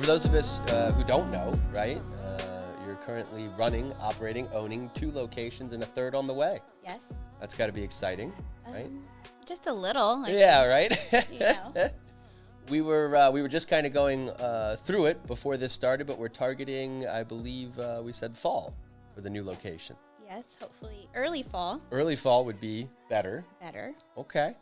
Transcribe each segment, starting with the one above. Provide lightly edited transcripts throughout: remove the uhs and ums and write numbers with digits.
those of us who don't know, right, you're currently running, operating, owning 2 locations and a third on the way. Yes. That's got to be exciting, right? Just a little. Yeah, right? You know. We were just kind of going through it before this started, but we're targeting, I believe we said fall for the new location. Yes, hopefully early fall. Early fall would be better. Better. Okay.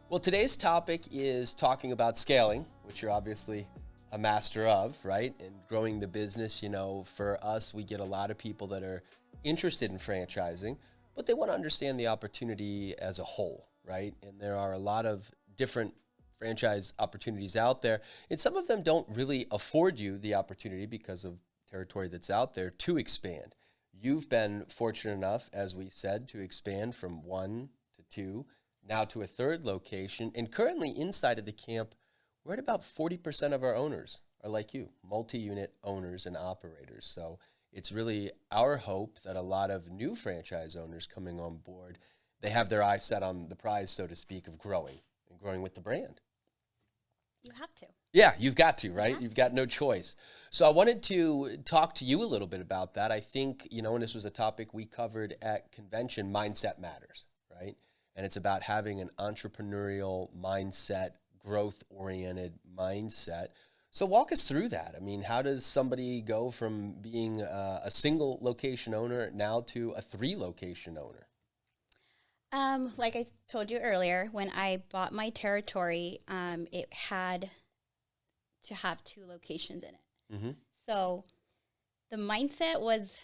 Well, today's topic is talking about scaling, which you're obviously a master of, right? And growing the business. You know, for us, we get a lot of people that are interested in franchising, but they want to understand the opportunity as a whole, right? And there are a lot of different franchise opportunities out there, and some of them don't really afford you the opportunity because of territory that's out there to expand. You've been fortunate enough, as we said, to expand from 1 to 2, now to a 3rd location. And currently inside of the camp, we're at about 40% of our owners are like you, multi-unit owners and operators. So it's really our hope that a lot of new franchise owners coming on board, they have their eyes set on the prize, so to speak, of growing and growing with the brand. You have to. Yeah, you've got to, right? Yeah. You've got no choice. So I wanted to talk to you a little bit about that. I think, you know, and this was a topic we covered at convention, mindset matters, right? And it's about having an entrepreneurial mindset, growth-oriented mindset. So walk us through that. I mean, how does somebody go from being a single location owner now to a 3-location owner? Like I told you earlier, when I bought my territory, it had to have 2 locations in it. Mm-hmm. So the mindset was,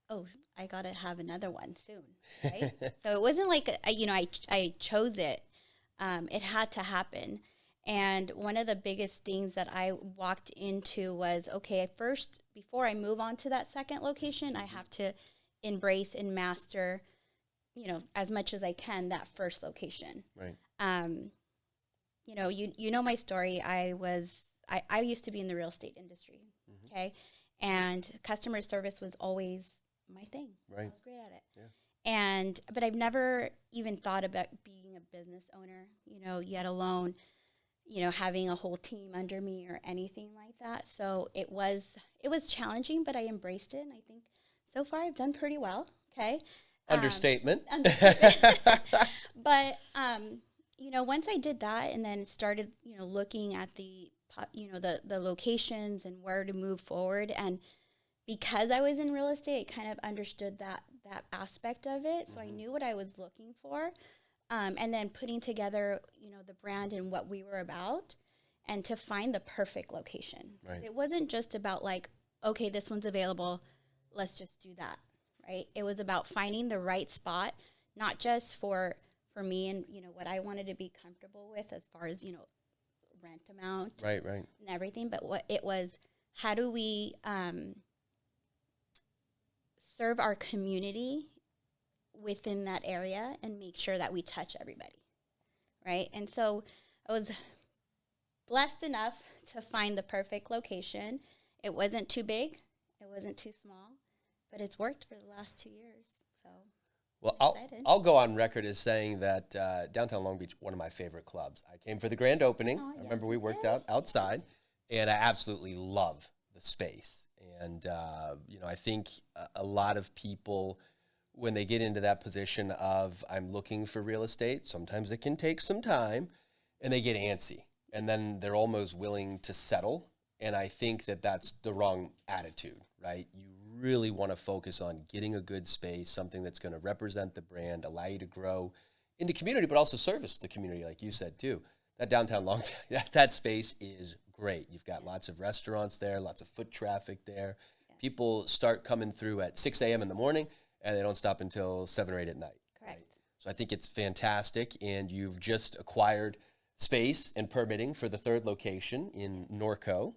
oh, I got to have another one soon, right? So it wasn't like, I chose it. It had to happen. And one of the biggest things that I walked into was, okay, first, before I move on to that 2nd location, I have to embrace and master, as much as I can, that 1st location. Right. You know my story. I used to be in the real estate industry, okay? And customer service was always my thing. Right. I was great at it. Yeah. But I've never even thought about being a business owner, yet alone, having a whole team under me or anything like that. So it was challenging, but I embraced it. And I think so far I've done pretty well, okay? Understatement. But, once I did that and then started, looking at the locations and where to move forward, and because I was in real estate, I kind of understood that aspect of it. So I knew what I was looking for. And then putting together, the brand and what we were about, and to find the perfect location. Right. It wasn't just about like, okay, this one's available, let's just do that, right? It was about finding the right spot, not just for me and, what I wanted to be comfortable with as far as, rent amount. Right. And everything, but what it was, how do we serve our community within that area and make sure that we touch everybody, right? And so I was blessed enough to find the perfect location. It wasn't too big, it wasn't too small, but it's worked for the last 2 years. So, well, I'll go on record as saying that downtown Long Beach, one of my favorite clubs. I came for the grand opening. I remember we worked outside, and I absolutely love the space. And I think a lot of people, when they get into that position of I'm looking for real estate, sometimes it can take some time, and they get antsy, and then they're almost willing to settle. And I think that that's the wrong attitude, right? You really want to focus on getting a good space, something that's going to represent the brand, allow you to grow in the community, but also service the community, like you said too. That downtown that space is great. You've got lots of restaurants there, lots of foot traffic there. Yeah. People start coming through at 6 a.m. in the morning, and they don't stop until 7 or 8 at night. Correct. Right? So I think it's fantastic, and you've just acquired space and permitting for the 3rd location in Norco.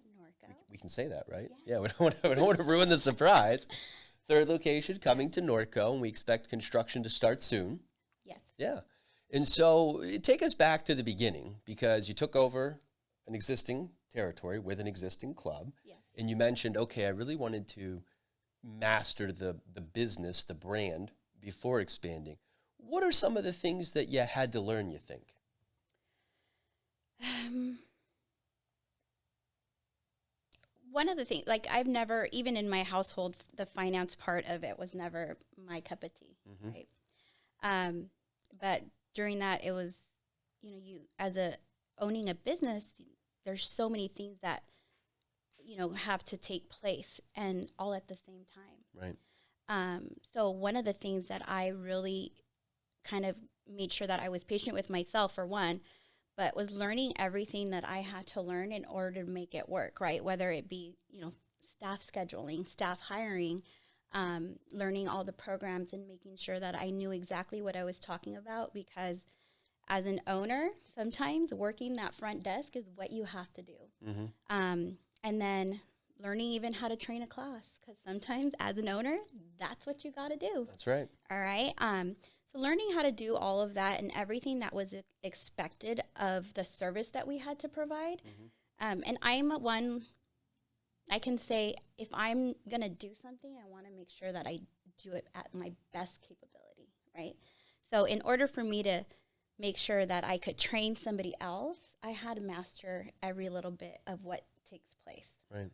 We can say that, right? Yeah, we don't want to ruin the surprise. 3rd location coming to Norco, and we expect construction to start soon. Yes. Yeah. And so take us back to the beginning, because you took over an existing territory with an existing club. Yes. And you mentioned, okay, I really wanted to master the business, the brand, before expanding. What are some of the things that you had to learn, you think? one of the things, like I've never, even in my household, the finance part of it was never my cup of tea, right? But during that, it was, you as owning a business, there's so many things that, have to take place and all at the same time. Right. So one of the things that I really kind of made sure that I was patient with myself, for one, but was learning everything that I had to learn in order to make it work, right? Whether it be, staff scheduling, staff hiring, learning all the programs and making sure that I knew exactly what I was talking about, because as an owner, sometimes working that front desk is what you have to do. And then learning even how to train a class, because sometimes as an owner, that's what you got to do. That's right. All right. So learning how to do all of that and everything that was expected of the service that we had to provide. And I'm one, I can say, if I'm going to do something, I want to make sure that I do it at my best capability, right? So in order for me to make sure that I could train somebody else, I had to master every little bit of what takes place. Right.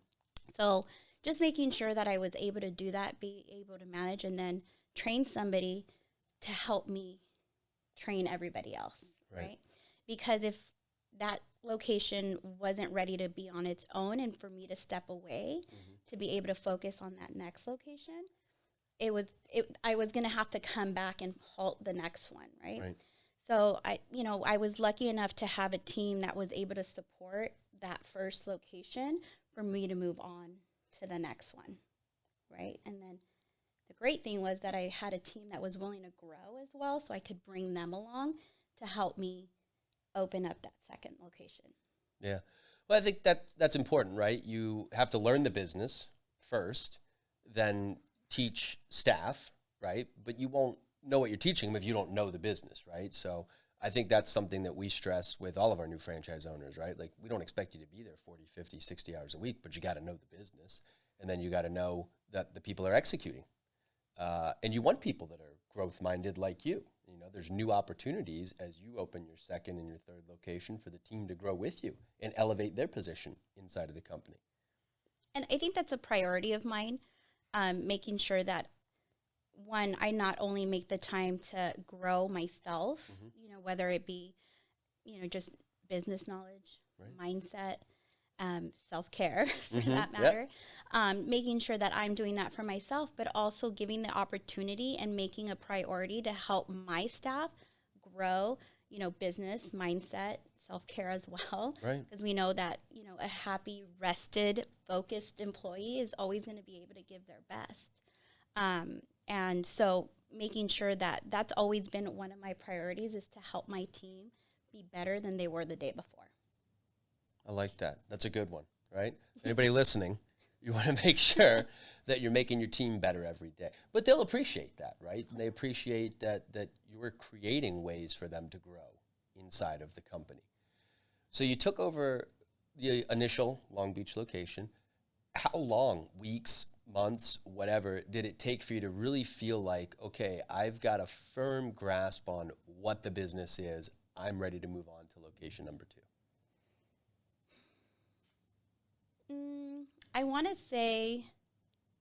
So just making sure that I was able to do that, be able to manage, and then train somebody to help me train everybody else, right? Because if that location wasn't ready to be on its own and for me to step away to be able to focus on that next location, I was going to have to come back and halt the next one, right? So I was lucky enough to have a team that was able to support that first location for me to move on to the next one, right? And then the great thing was that I had a team that was willing to grow as well, so I could bring them along to help me open up that second location. Yeah. Well, I think that's important, right? You have to learn the business first, then teach staff, right? But you won't know what you're teaching them if you don't know the business, right? So I think that's something that we stress with all of our new franchise owners, right? Like, we don't expect you to be there 40, 50, 60 hours a week, but you got to know the business. And then you got to know that the people are executing. And you want people that are growth-minded like you. There's new opportunities as you open your second and your third location for the team to grow with you and elevate their position inside of the company. And I think that's a priority of mine, making sure that, one, I not only make the time to grow myself, whether it be, just business knowledge, mindset, self-care for that matter, making sure that I'm doing that for myself, but also giving the opportunity and making a priority to help my staff grow, business, mindset, self-care as well. Right. Because we know that, a happy, rested, focused employee is always going to be able to give their best. And so making sure that that's always been one of my priorities, is to help my team be better than they were the day before. I like that. That's a good one, right? Anybody listening, you want to make sure that you're making your team better every day. But they'll appreciate that, right? They appreciate that you're creating ways for them to grow inside of the company. So you took over the initial Long Beach location. How long, weeks, months, whatever, did it take for you to really feel like, okay, I've got a firm grasp on what the business is. I'm ready to move on to location number 2? I want to say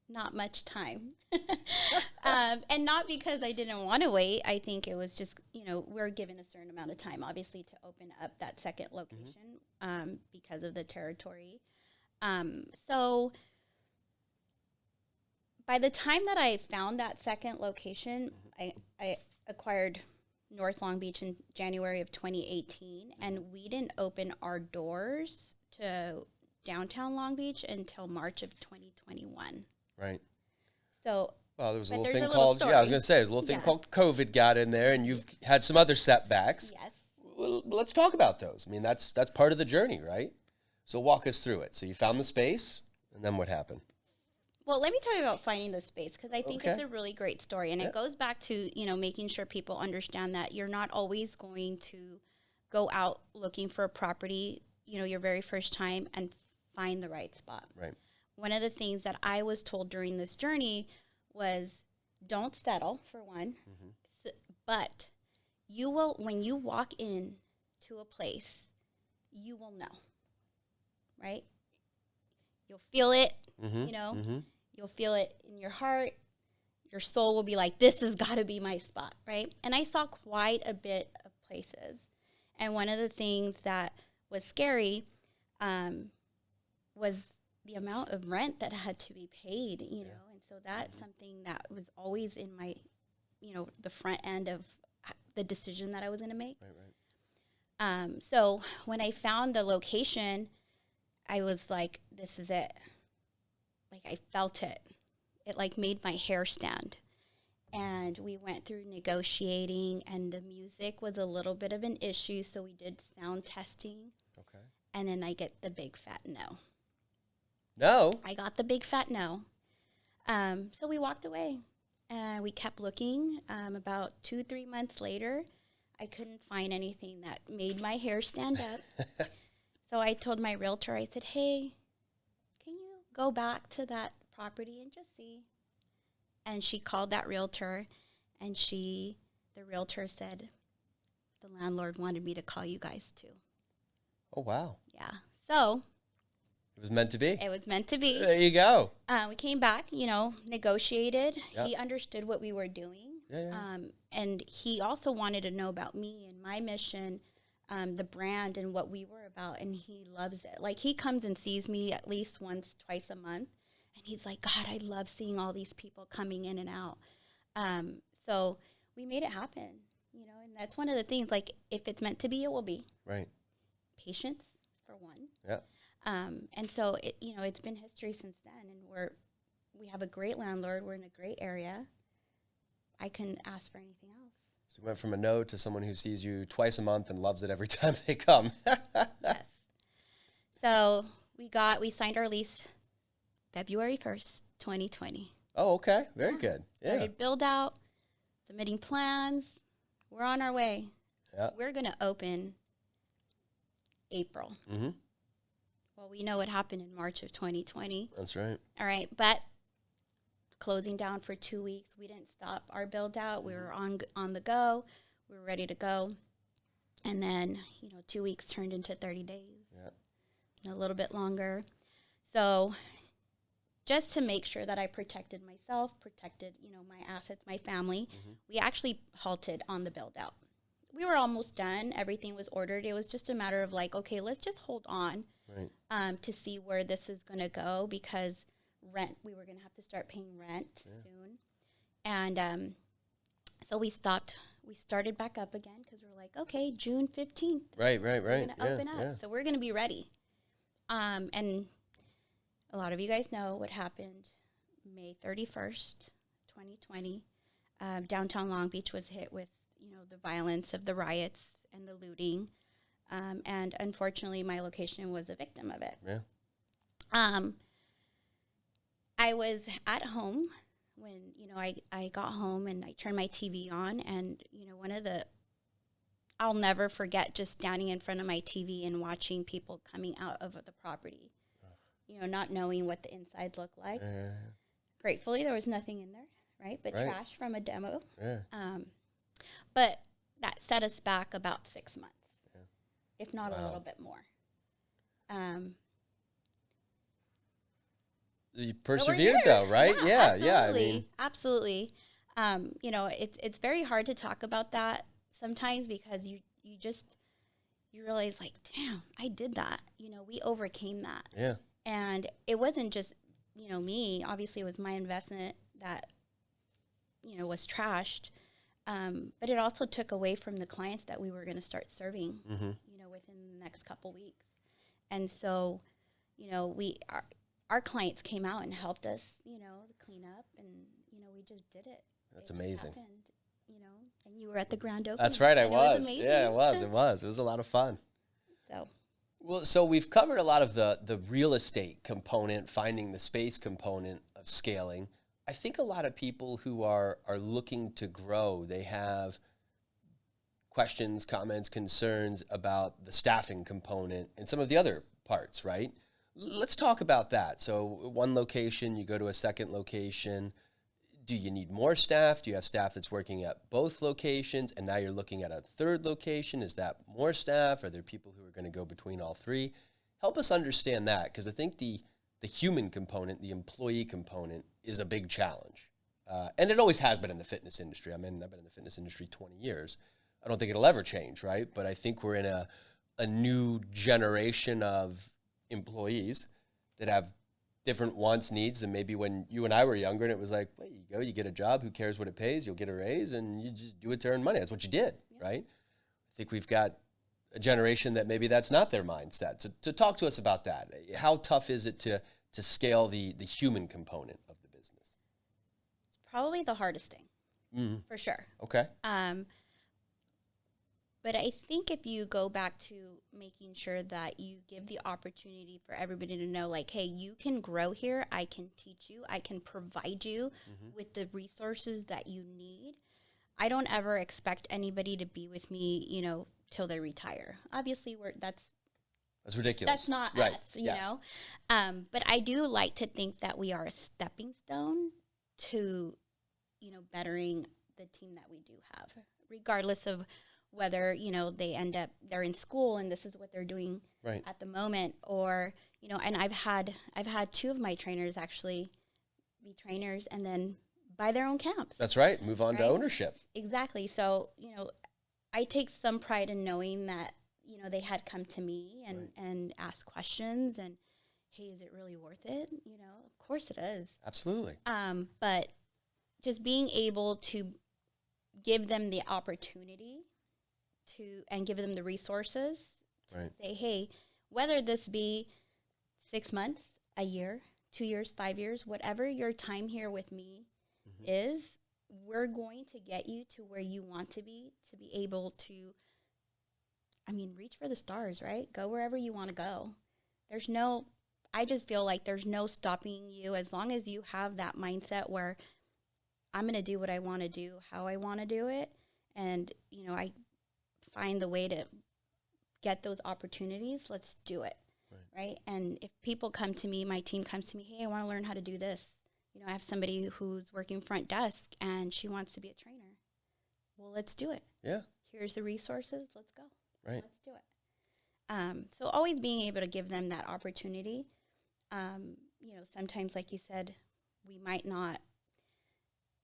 not much time. And not because I didn't want to wait. I think it was just, we're given a certain amount of time, obviously, to open up that second location because of the territory. So by the time that I found that second location, I acquired North Long Beach in January of 2018, and we didn't open our doors to downtown Long Beach until March of 2021. Right. So, well, there was a little thing called, story. I was going to say, there's a little thing called COVID got in there, and you've had some other setbacks. Yes. Well, let's talk about those. I mean, that's part of the journey, right? So walk us through it. So you found the space, and then what happened? Well, let me tell you about finding the space, because I think it's a really great story. And it goes back to, making sure people understand that you're not always going to go out looking for a property, your very first time and find the right spot. Right. One of the things that I was told during this journey was, don't settle, for one, but you will, when you walk in to a place, you will know, right? you'll feel it, Mm-hmm. you know, Mm-hmm. you'll feel it in your heart. Your soul will be like, this has got to be my spot, right? And I saw quite a bit of places. And one of the things that was scary was the amount of rent that had to be paid, you know. And so that's something that was always in my, you know, the front end of the decision that I was going to make. Right. So when I found the location, I was like, this is it. Like, I felt it. It, like, made my hair stand. And we went through negotiating, and the music was a little bit of an issue, so we did sound testing. Okay. And then I get the big fat no. No. I got the big fat no. So we walked away, and we kept looking. About 2-3 months later, I couldn't find anything that made my hair stand up. So I told my realtor, I said, hey, can you go back to that property and just see? And she called that realtor, and the realtor said, the landlord wanted me to call you guys too. Oh, wow. Yeah. So It was meant to be. it was meant to be. There you go. We came back, you know, negotiated. Yep. He understood what we were doing. Yeah. And he also wanted to know about me and my mission, the brand and what we were about. And he loves it. Like, he comes and sees me at least once, twice a month. And he's like, God, I love seeing all these people coming in and out. So we made it happen, you know, and that's one of the things, like, if it's meant to be, it will be. Right. Patience, for one. Yeah. And so, you know, it's been history since then, and we have a great landlord. We're in a great area. I couldn't ask for anything else. So you went from a no to someone who sees you twice a month and loves it every time they come. Yes. So we signed our lease February 1st, 2020. Oh, okay. Very good. Started build out, submitting plans. We're on our way. Yeah. We're going to open April. Mm-hmm. Well, we know what happened in March of 2020. That's right. All right, but closing down for 2 weeks, we didn't stop our build out. We were on the go. We were ready to go. And then, you know, 2 weeks turned into 30 days. Yeah. A little bit longer. So just to make sure that I protected myself, protected, you know, my assets, my family, we actually halted on the build out. We were almost done. Everything was ordered. It was just a matter of like, okay, let's just hold on to see where this is going to go, because we were going to have to start paying rent soon. And so we started back up again, because we're like, okay, June 15th. Right. We're going to open up. So we're going to be ready. And a lot of you guys know what happened May 31st, 2020. Downtown Long Beach was hit with, you know, the violence of the riots and the looting. And unfortunately, my location was a victim of it. Yeah. I was at home when, you know, I got home and I turned my TV on, and, you know, I'll never forget just standing in front of my TV and watching people coming out of the property, you know, not knowing what the inside looked like. Gratefully, there was nothing in there, right? But trash from a demo. Yeah. But that set us back about 6 months, if not a little bit more. You persevered, though, right? Yeah, absolutely. I mean, absolutely. You know, it's very hard to talk about that sometimes, because you realize, like, damn, I did that. You know, we overcame that. Yeah. And it wasn't just, you know, me. Obviously, it was my investment that, you know, was trashed. But it also took away from the clients that we were going to start serving, you know, within the next couple weeks. And so, you know, our clients came out and helped us, you know, clean up, and, you know, we just did it. That's amazing. Happened, you know, and you were at the grand opening. That's right, I was. It was Yeah, it was. It was a lot of fun. So we've covered a lot of the real estate component, finding the space component of scaling. I think a lot of people who are looking to grow, they have questions, comments, concerns about the staffing component and some of the other parts, right? Let's talk about that. So one location, you go to a second location. Do you need more staff? Do you have staff that's working at both locations, and now you're looking at a third location? Is that more staff? Are there people who are going to go between all three? Help us understand that, because I think the the human component, the employee component, is a big challenge. And it always has been in the fitness industry. I mean, I've been in the fitness industry 20 years. I don't think it'll ever change, right? But I think we're in a new generation of employees that have different wants, needs than maybe when you and I were younger, and it was like, well, you go, you get a job, who cares what it pays, you'll get a raise, and you just do it to earn money. That's what you did, right? I think we've got a generation that maybe that's not their mindset. So to talk to us about that, how tough is it to scale the human component of the business? It's probably the hardest thing, for sure. Okay. But I think if you go back to making sure that you give the opportunity for everybody to know, like, hey, you can grow here. I can teach you. I can provide you with the resources that you need. I don't ever expect anybody to be with me, you know, till they retire. Obviously, that's ridiculous. That's not right. us, you know. But I do like to think that we are a stepping stone to, you know, bettering the team that we do have, regardless of whether, you know, they're in school and this is what they're doing at the moment, or, you know, and I've had 2 of my trainers actually be trainers and then buy their own camps. That's right. Move on to ownership. Exactly. So, you know, I take some pride in knowing that, you know, they had come to me and ask questions and, hey, is it really worth it? You know, of course it is. Absolutely. But just being able to give them the opportunity and give them the resources to say, hey, whether this be 6 months, a year, 2 years, 5 years, whatever your time here with me is, we're going to get you to where you want to be able to, I mean, reach for the stars, right? Go wherever you want to go. I just feel like there's no stopping you as long as you have that mindset where I'm going to do what I want to do, how I want to do it. And, you know, I find the way to get those opportunities, let's do it, right? And if people come to me, my team comes to me, hey, I want to learn how to do this. You know, I have somebody who's working front desk and she wants to be a trainer. Well, let's do it. Yeah. Here's the resources. Let's go. Right. Let's do it. So always being able to give them that opportunity. You know, sometimes, like you said, we might not.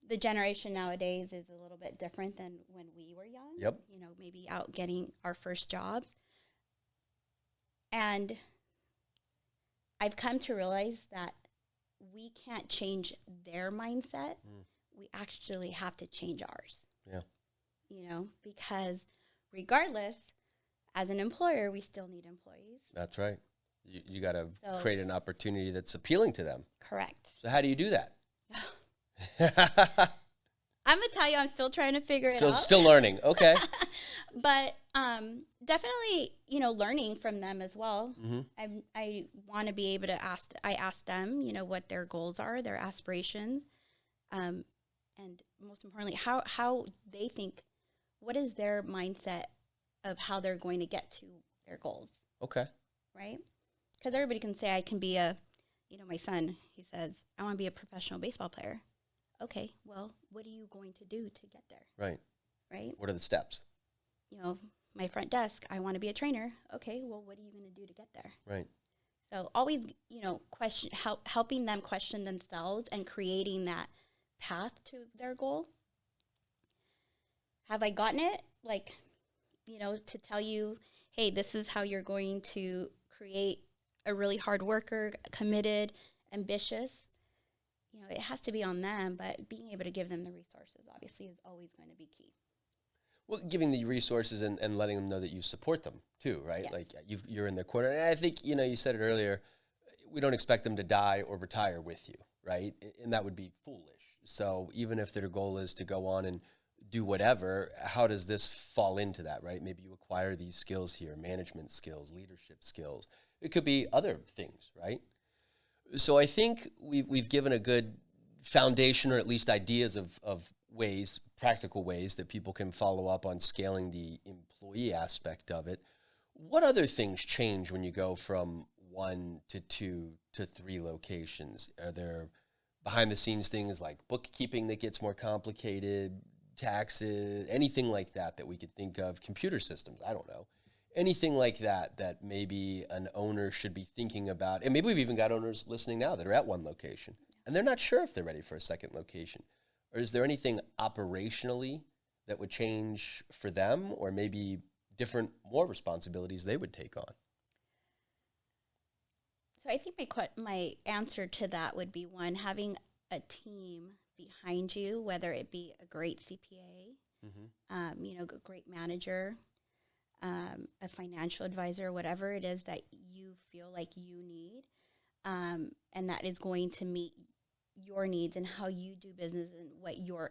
The generation nowadays is a little bit different than when we were young. Yep. You know, maybe out getting our first jobs. And I've come to realize that we can't change their mindset. We actually have to change ours. Yeah. You know, because regardless, as an employer, we still need employees. That's right. You got to create an opportunity that's appealing to them. Correct. So how do you do that? I'm going to tell you, I'm still trying to figure it out. Still learning. Okay. But definitely, you know, learning from them as well. I want to be able to ask them, you know, what their goals are, their aspirations, and most importantly, how they think, what is their mindset of how they're going to get to their goals. Okay. Right? Because everybody can say, I can be you know, my son, he says, I want to be a professional baseball player. Okay, well, what are you going to do to get there? Right. Right? What are the steps? You know, my front desk, I want to be a trainer. Okay, well, what are you going to do to get there? Right. So always, you know, helping them question themselves and creating that path to their goal. Have I gotten it? Like, you know, to tell you, hey, this is how you're going to create a really hard worker, committed, ambitious. You know, it has to be on them, but being able to give them the resources, obviously, is always going to be key. Well, giving the resources and letting them know that you support them, too, right? Yes. Like, you're in their corner. And I think, you know, you said it earlier, we don't expect them to die or retire with you, right? And that would be foolish. So even if their goal is to go on and do whatever, how does this fall into that, right? Maybe you acquire these skills here, management skills, leadership skills. It could be other things, right? So I think we've given a good foundation, or at least ideas of ways, practical ways that people can follow up on scaling the employee aspect of it. What other things change when you go from 1 to 2 to 3 locations? Are there behind the scenes things like bookkeeping that gets more complicated, taxes, anything like that we could think of, computer systems, I don't know. anything like that that maybe an owner should be thinking about? And maybe we've even got owners listening now that are at one location and they're not sure if they're ready for a second location. Or is there anything operationally that would change for them, or maybe different, more responsibilities they would take on? So I think my answer to that would be, one, having a team behind you, whether it be a great CPA, a great manager, a financial advisor, whatever it is that you feel like you need, and that is going to meet your needs and how you do business and what your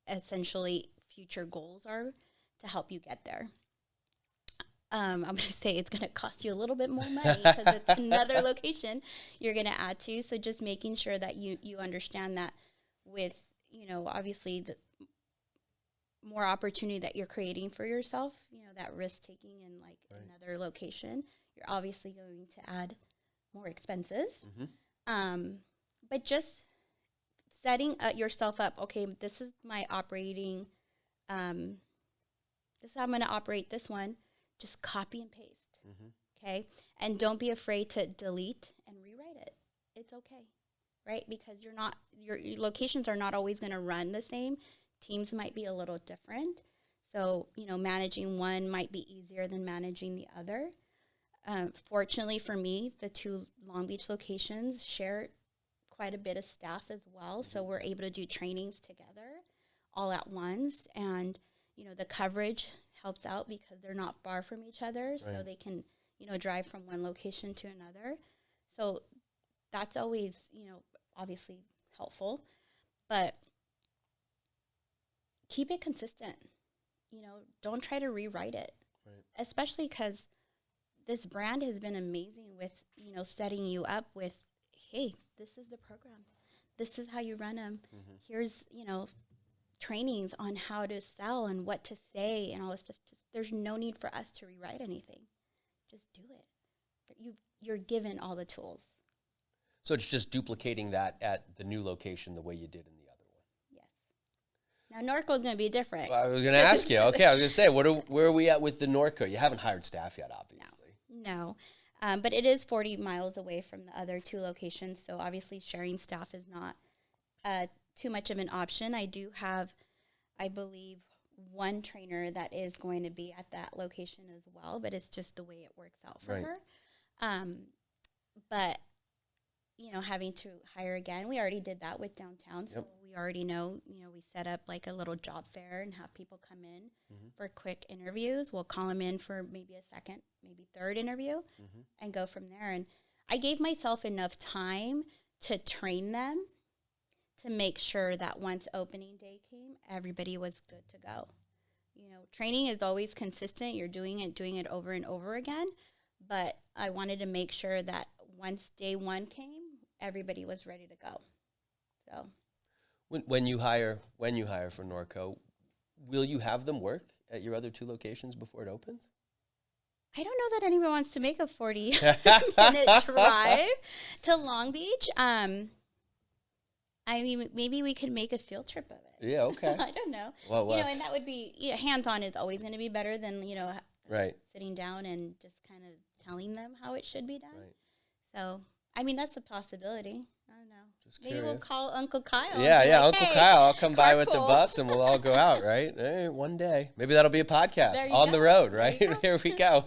essentially future goals are to help you get there. I'm going to say it's going to cost you a little bit more money because it's another location you're going to add to. So just making sure that you understand that with, obviously the more opportunity that you're creating for yourself, that risk taking in like another location, you're obviously going to add more expenses. But just setting yourself up, okay, this is my operating, this is how I'm going to operate this one. Just copy and paste, okay? And don't be afraid to delete and rewrite it. It's okay, right? Because your locations are not always going to run the same. Teams might be a little different. So, managing one might be easier than managing the other. Fortunately for me, the two Long Beach locations share quite a bit of staff as well. So we're able to do trainings together all at once. And, the coverage helps out because they're not far from each other. So they can, drive from one location to another. So that's always, obviously helpful. But keep it consistent. Don't try to rewrite it. Especially because this brand has been amazing with, setting you up with, hey, this is the program. This is how you run them. Here's, trainings on how to sell and what to say and all this stuff. There's no need for us to rewrite anything. Just do it. You're given all the tools. So it's just duplicating that at the new location the way you did in the other one. Yes. Now, Norco is going to be different. Well, I was going to ask you. Okay, I was going to say, where are we at with the Norco? You haven't hired staff yet, obviously. No. But it is 40 miles away from the other two locations, so obviously sharing staff is not too much of an option. I do have, I believe, one trainer that is going to be at that location as well, but it's just the way it works out for her. But, having to hire again, we already did that with downtown, so we already know, we set up like a little job fair and have people come in for quick interviews. We'll call them in for maybe a second, maybe third interview and go from there. And I gave myself enough time to train them to make sure that once opening day came, everybody was good to go. Training is always consistent. You're doing it over and over again. But I wanted to make sure that once day one came, everybody was ready to go. So, when you hire for Norco, will you have them work at your other two locations before it opens? I don't know that anyone wants to make a 40-minute drive to Long Beach. I mean, maybe we could make a field trip of it. Yeah, okay. I don't know. Well, and that would be, hands-on is always going to be better than, sitting down and just kind of telling them how it should be done. Right. So, I mean, that's a possibility. I don't know. Just maybe we'll call Uncle Kyle. Yeah, Uncle Kyle. I'll come by with the bus and we'll all go out, right? Hey, one day. Maybe that'll be a podcast on the road, right? Here we go.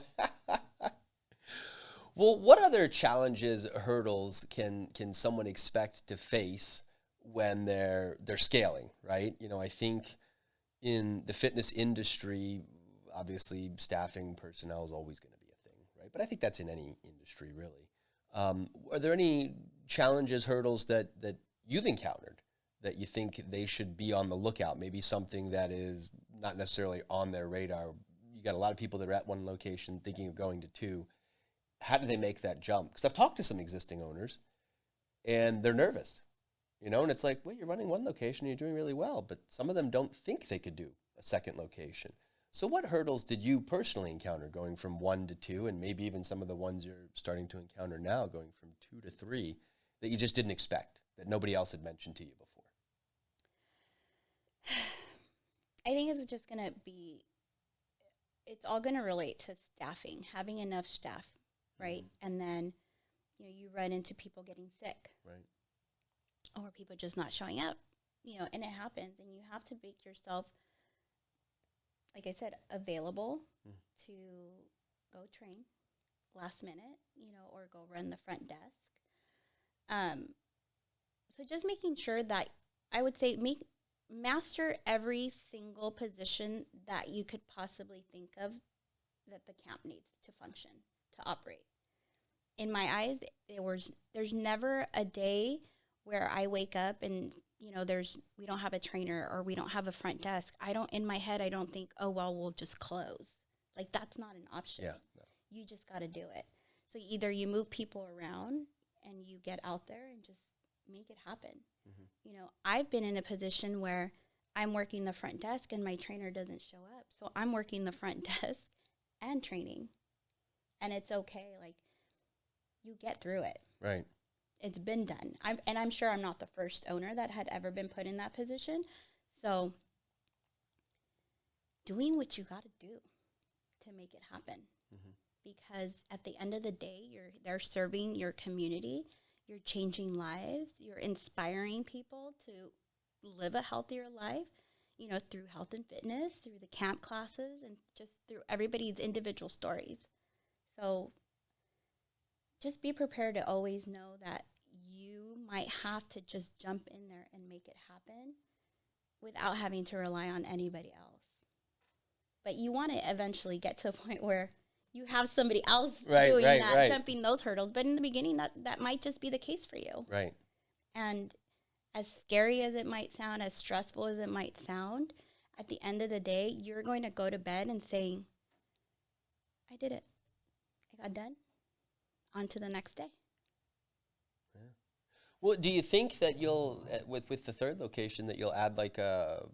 Well, what other challenges, hurdles can someone expect to face when they're scaling, right? I think in the fitness industry, obviously staffing personnel is always going to be a thing, right? But I think that's in any industry, really. Are there any challenges, hurdles that you've encountered that you think they should be on the lookout? Maybe something that is not necessarily on their radar. You got a lot of people that are at one location thinking of going to two. How do they make that jump? Because I've talked to some existing owners, and they're nervous, and it's like, well, you're running one location, you're doing really well, but some of them don't think they could do a second location. So what hurdles did you personally encounter going from 1 to 2, and maybe even some of the ones you're starting to encounter now going from 2 to 3 that you just didn't expect, that nobody else had mentioned to you before? I think it's just going to be it's all going to relate to staffing, having enough staff, right? And then, you run into people getting sick. Right. Or people just not showing up, and it happens. And you have to make yourself, like I said, available to go train last minute, or go run the front desk. So just making sure that, I would say, master every single position that you could possibly think of that the camp needs to function, to operate. In my eyes, there's never a day where I wake up and, we don't have a trainer or we don't have a front desk. In my head, I don't think, oh, well, we'll just close. Like, that's not an option. Yeah. No. You just got to do it. So either you move people around and you get out there and just make it happen. I've been in a position where I'm working the front desk and my trainer doesn't show up. So I'm working the front desk and training. And it's okay. Like, you get through it. Right. It's been done. I'm sure I'm not the first owner that had ever been put in that position. So doing what you got to do to make it happen. Because at the end of the day, they're serving your community. You're changing lives. You're inspiring people to live a healthier life, through health and fitness, through the camp classes, and just through everybody's individual stories. So just be prepared to always know that you might have to just jump in there and make it happen without having to rely on anybody else. But you want to eventually get to a point where you have somebody else doing that, jumping those hurdles. But in the beginning, that might just be the case for you. Right. And as scary as it might sound, as stressful as it might sound, at the end of the day, you're going to go to bed and saying, I did it. I got done. On to the next day. Yeah. Well, do you think that you'll, with the third location, that you'll add like a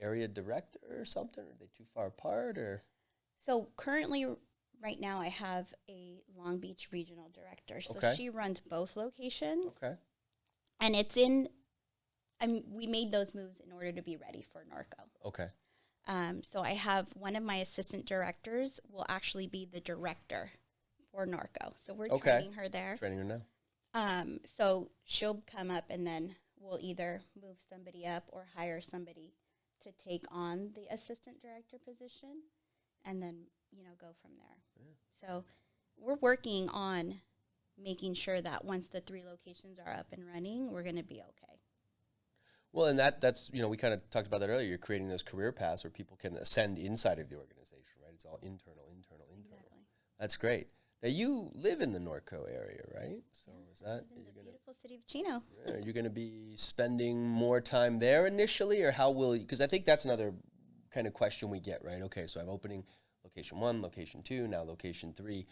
area director or something? Are they too far apart, or? So currently, right now, I have a Long Beach regional director. So she runs both locations. Okay. And we made those moves in order to be ready for Norco. Okay. So I have one of my assistant directors will actually be the director for Norco. So we're training her there. Training her now. So she'll come up and then we'll either move somebody up or hire somebody to take on the assistant director position and then, go from there. Yeah. So we're working on making sure that once the 3 locations are up and running, we're going to be okay. Well, and that's, we kind of talked about that earlier. You're creating those career paths where people can ascend inside of the organization, right? It's all internal. Exactly. That's great. Now, you live in the Norco area, right? So is that in the beautiful city of Chino? Are you going to be spending more time there initially, or how will you? Because I think that's another kind of question we get, right? Okay, so I'm opening location 1, location 2, now location 3.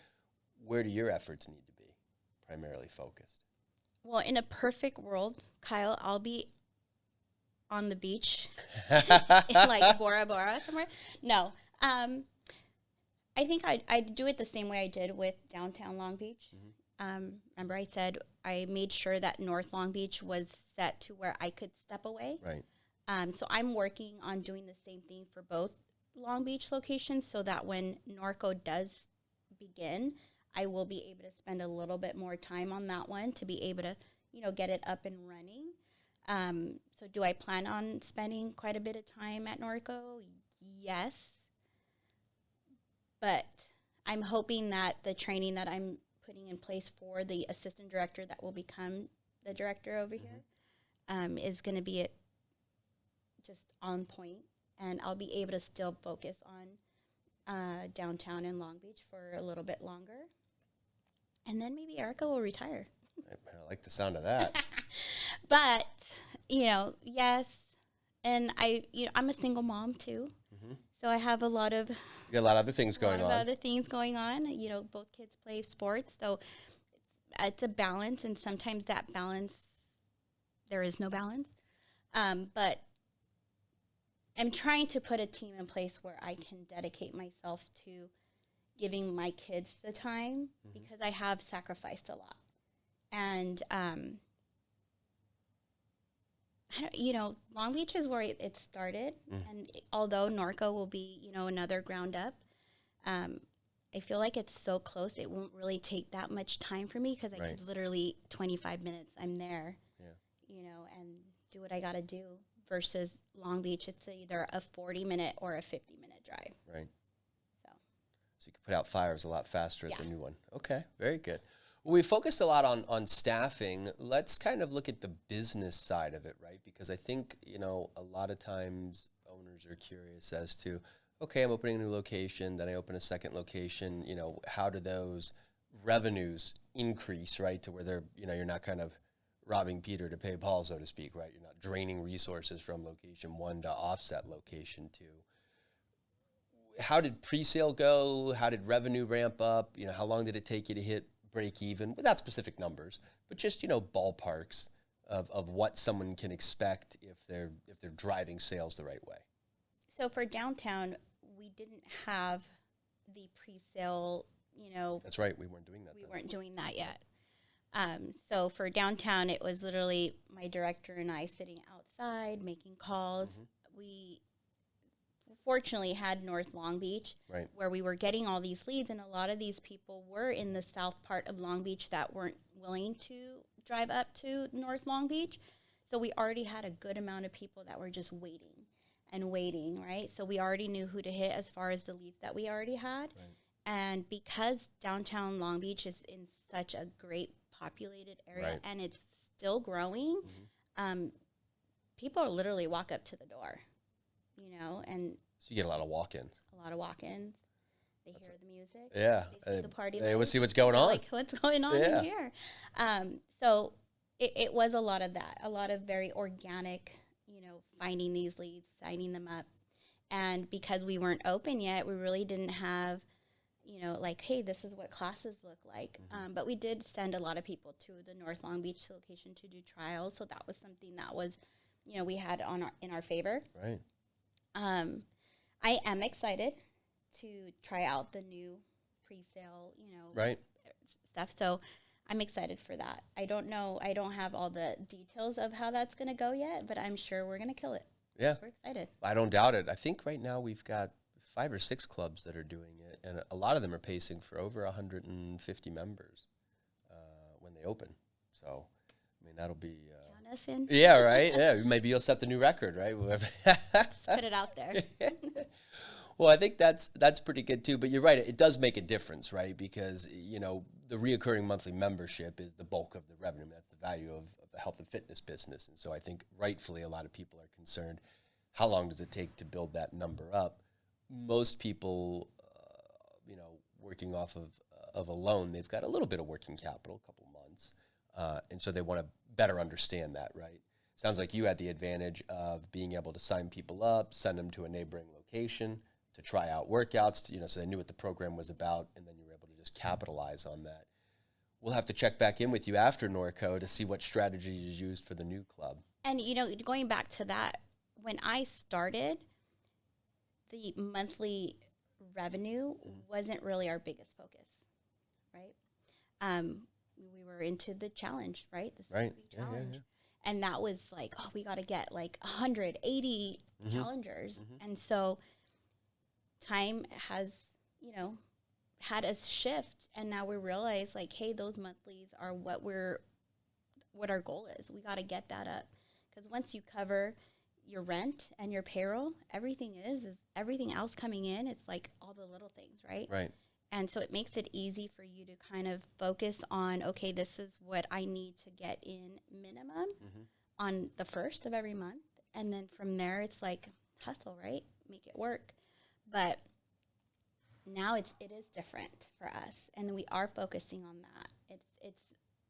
Where do your efforts need to be primarily focused? Well, in a perfect world, Kyle, I'll be on the beach in like Bora Bora somewhere. No. I think I'd do it the same way I did with downtown Long Beach. Remember I said I made sure that North Long Beach was set to where I could step away. Right. So I'm working on doing the same thing for both Long Beach locations so that when Norco does begin, I will be able to spend a little bit more time on that one to be able to, get it up and running. So do I plan on spending quite a bit of time at Norco? Yes. But I'm hoping that the training that I'm putting in place for the assistant director that will become the director over here is going to be just on point, and I'll be able to still focus on downtown and Long Beach for a little bit longer. And then maybe Erica will retire. I like the sound of that. But, yes. And I'm a single mom too. So I have You got a lot of other things going on. Both kids play sports. So it's a balance, and sometimes that balance, there is no balance. But I'm trying to put a team in place where I can dedicate myself to giving my kids the time because I have sacrificed a lot. And, Long Beach is where it started. And although Norco will be, another ground up, I feel like it's so close. It won't really take that much time for me because I could literally 25 minutes. I'm there, and do what I got to do. Versus Long Beach, it's either a 40-minute or a 50-minute drive. Right. So you can put out fires a lot faster at the new one. Okay, very good. Well, we focused a lot on staffing. Let's kind of look at the business side of it, right? Because I think, a lot of times owners are curious as to, okay, I'm opening a new location, then I open a second location, how do those revenues increase, right? To where they're, you're not kind of robbing Peter to pay Paul, so to speak, right? You're not draining resources from location one to offset location two. How did pre-sale go? How did revenue ramp up? How long did it take you to hit break even without specific numbers, but just, ballparks of what someone can expect if they're driving sales the right way? So for downtown, we didn't have the pre-sale, That's right. We weren't doing that. We weren't doing that yet. So for downtown, it was literally my director and I sitting outside making calls. We fortunately had North Long Beach, where we were getting all these leads, and a lot of these people were in the south part of Long Beach that weren't willing to drive up to North Long Beach. So we already had a good amount of people that were just waiting, right? So we already knew who to hit as far as the leads that we already had. And because downtown Long Beach is in such a great populated area and it's still growing, people literally walk up to the door, and so you get a lot of walk-ins. They hear the music. Yeah. They see the party. They always see what's going on. Like, what's going on in here? So it was a lot of that, a lot of very organic, finding these leads, signing them up. And because we weren't open yet, we really didn't have, like, hey, this is what classes look like. But we did send a lot of people to the North Long Beach location to do trials. So that was something that was, we had in our favor. Right. I am excited to try out the new pre-sale, stuff. So I'm excited for that. I don't know. I don't have all the details of how that's going to go yet, but I'm sure we're going to kill it. Yeah. We're excited. I don't doubt it. I think right now we've got 5 or 6 clubs that are doing it, and a lot of them are pacing for over 150 members when they open. So, I mean, that'll be... Count us in. Yeah, right? Yeah, maybe you'll set the new record, right? Just put it out there. Well, I think that's pretty good too. But you're right; it does make a difference, right? Because the reoccurring monthly membership is the bulk of the revenue. That's the value of the health and fitness business. And so I think rightfully a lot of people are concerned: how long does it take to build that number up? Most people, working off of a loan, they've got a little bit of working capital, a couple months, and so they want to better understand that, right? Sounds like you had the advantage of being able to sign people up, send them to a neighboring location to try out workouts, so they knew what the program was about, and then you were able to just capitalize on that. We'll have to check back in with you after Norco to see what strategies you used for the new club. And, going back to that, when I started, the monthly revenue wasn't really our biggest focus, right? We were into the challenge, right? The 6-week challenge. Yeah. And that was like, oh, we got to get like 180 challengers. And so time has, had us shift. And now we realize like, hey, those monthlies are what our goal is. We got to get that up. Because once you cover your rent and your payroll, everything is everything else coming in. It's like all the little things, right? Right. And so it makes it easy for you to kind of focus on, okay, this is what I need to get in minimum on the first of every month. And then from there, it's like hustle, right? Make it work. But now it is different for us. And we are focusing on that.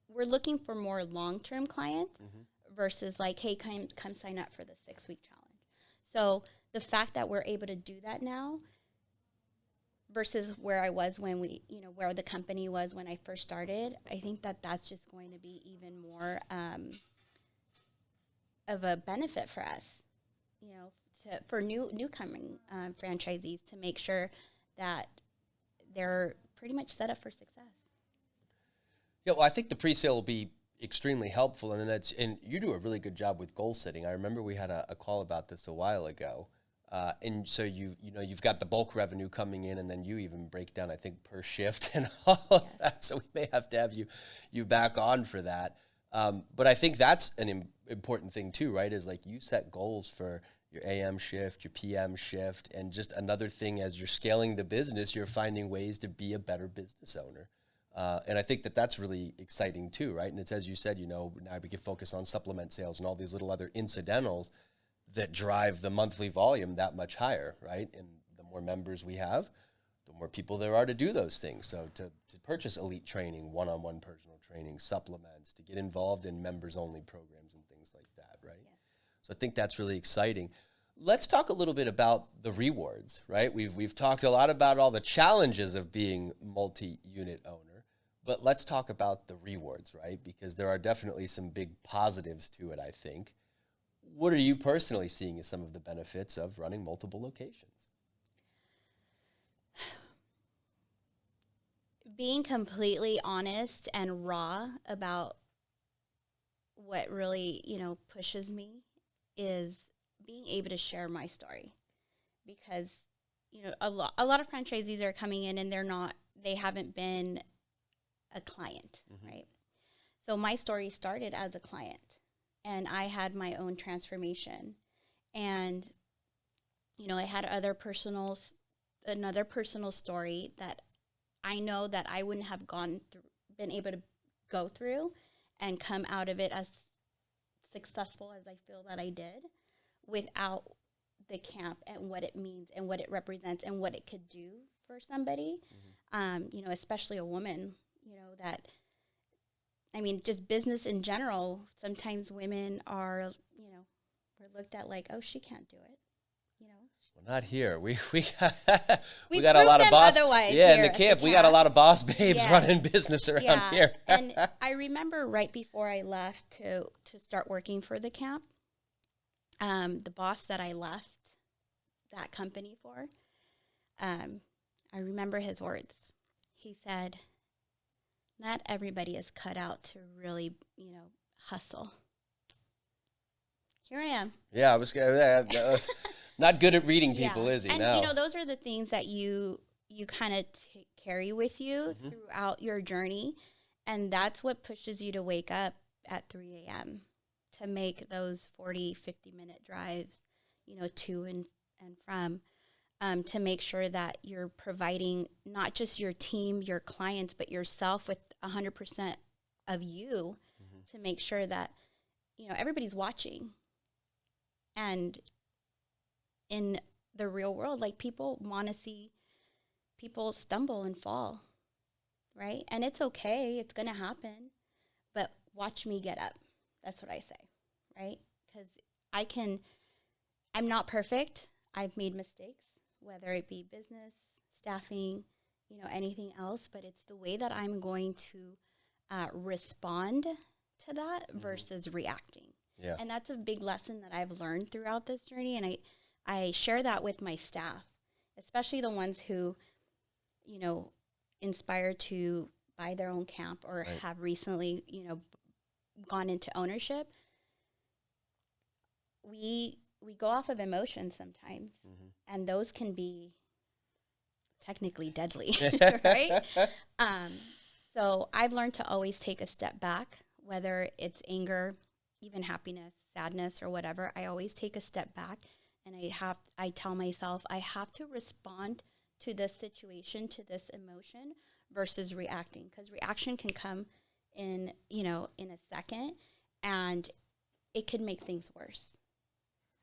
We're looking for more long-term clients versus like, hey, come sign up for the 6-week challenge. So the fact that we're able to do that now versus where I was when where the company was when I first started, I think that's just going to be even more of a benefit for us, for new coming franchisees to make sure that they're pretty much set up for success. Yeah, well, I think the pre-sale will be extremely helpful, and you do a really good job with goal setting. I remember we had a call about this a while ago. And so you've got the bulk revenue coming in, and then you even break down, I think, per shift and all of that. So we may have to have you back on for that. But I think that's an important thing too, right? Is like you set goals for your AM shift, your PM shift, and just another thing as you're scaling the business, you're finding ways to be a better business owner. And I think that's really exciting too, right? And it's, as you said, now we can focus on supplement sales and all these little other incidentals that drive the monthly volume that much higher, right? And the more members we have, the more people there are to do those things. So to purchase elite training, one-on-one personal training, supplements, to get involved in members-only programs and things like that, right? Yes. So I think that's really exciting. Let's talk a little bit about the rewards, right? We've talked a lot about all the challenges of being multi-unit owner, but let's talk about the rewards, right? Because there are definitely some big positives to it, I think. What are you personally seeing as some of the benefits of running multiple locations? Being completely honest and raw about what really, pushes me is being able to share my story. Because, a lot of franchisees are coming in and they haven't been a client, right? So my story started as a client. And I had my own transformation. And, I had another personal story that I know that I wouldn't have been able to go through and come out of it as successful as I feel that I did without the camp and what it means and what it represents and what it could do for somebody, especially a woman, just business in general. Sometimes women are, we're looked at like, oh, she can't do it. Well, not here. We got a lot of boss. Yeah, in the camp, we got a lot of boss babes running business around here. And I remember right before I left to start working for the camp, the boss that I left that company for, I remember his words. He said, not everybody is cut out to really, hustle. Here I am. Yeah, I was not good at reading people, is he? And, no. Those are the things that you kind of carry with you throughout your journey. And that's what pushes you to wake up at 3 a.m. to make those 40, 50-minute drives, to and from. To make sure that you're providing not just your team, your clients, but yourself with 100% of you to make sure that, everybody's watching. And in the real world, like, people want to see people stumble and fall, right? And it's okay. It's going to happen. But watch me get up. That's what I say, right? Because I'm not perfect. I've made mistakes, whether it be business, staffing, anything else, but it's the way that I'm going to respond to that versus reacting. Yeah. And that's a big lesson that I've learned throughout this journey. And I share that with my staff, especially the ones who, inspire to buy their own camp or have recently, gone into ownership. We go off of emotions sometimes, and those can be technically deadly, right? So I've learned to always take a step back, whether it's anger, even happiness, sadness, or whatever. I always take a step back, and I tell myself I have to respond to this situation, to this emotion, versus reacting, because reaction can come in a second, and it could make things worse.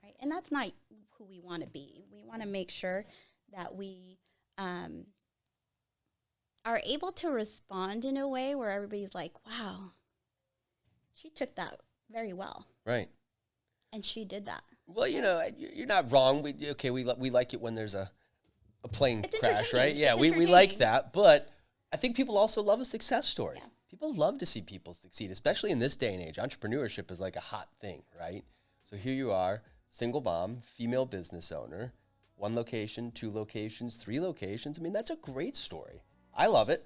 Right? And that's not who we want to be. We want to make sure that we are able to respond in a way where everybody's like, wow, she took that very well. Right. And she did that. Well, you're not wrong. We like it when there's a plane crash, right? Yeah, we like that. But I think people also love a success story. Yeah. People love to see people succeed, especially in this day and age. Entrepreneurship is like a hot thing, right? So here you are, single mom, female business owner, 1 location, 2 locations, 3 locations. I mean, that's a great story. I love it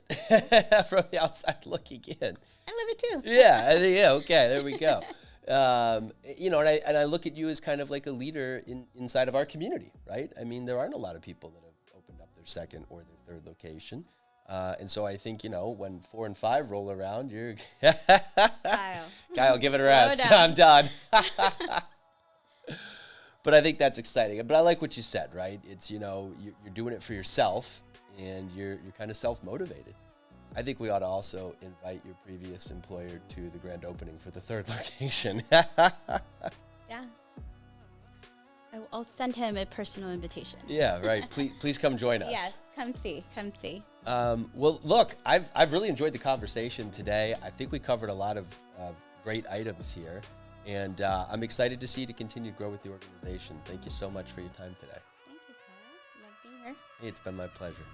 from the outside looking in. I love it too. Yeah, okay, there we go. You know, and I look at you as kind of like a leader inside of our community, right? I mean, there aren't a lot of people that have opened up their second or their third location. And so I think, you know, when 4 and 5 roll around, you're Kyle, give it a rest. I'm done. But I think that's exciting. But I like what you said, right? It's, you know, you're doing it for yourself and you're kind of self-motivated. I think we ought to also invite your previous employer to the grand opening for the 3rd location. Yeah. I'll send him a personal invitation. Yeah, right. Please come join us. Yes, come see. Well, look, I've really enjoyed the conversation today. I think we covered a lot of great items here, and I'm excited to see you to continue to grow with the organization. Thank you so much for your time today. Thank you, Kyle. Love being here. It's been my pleasure.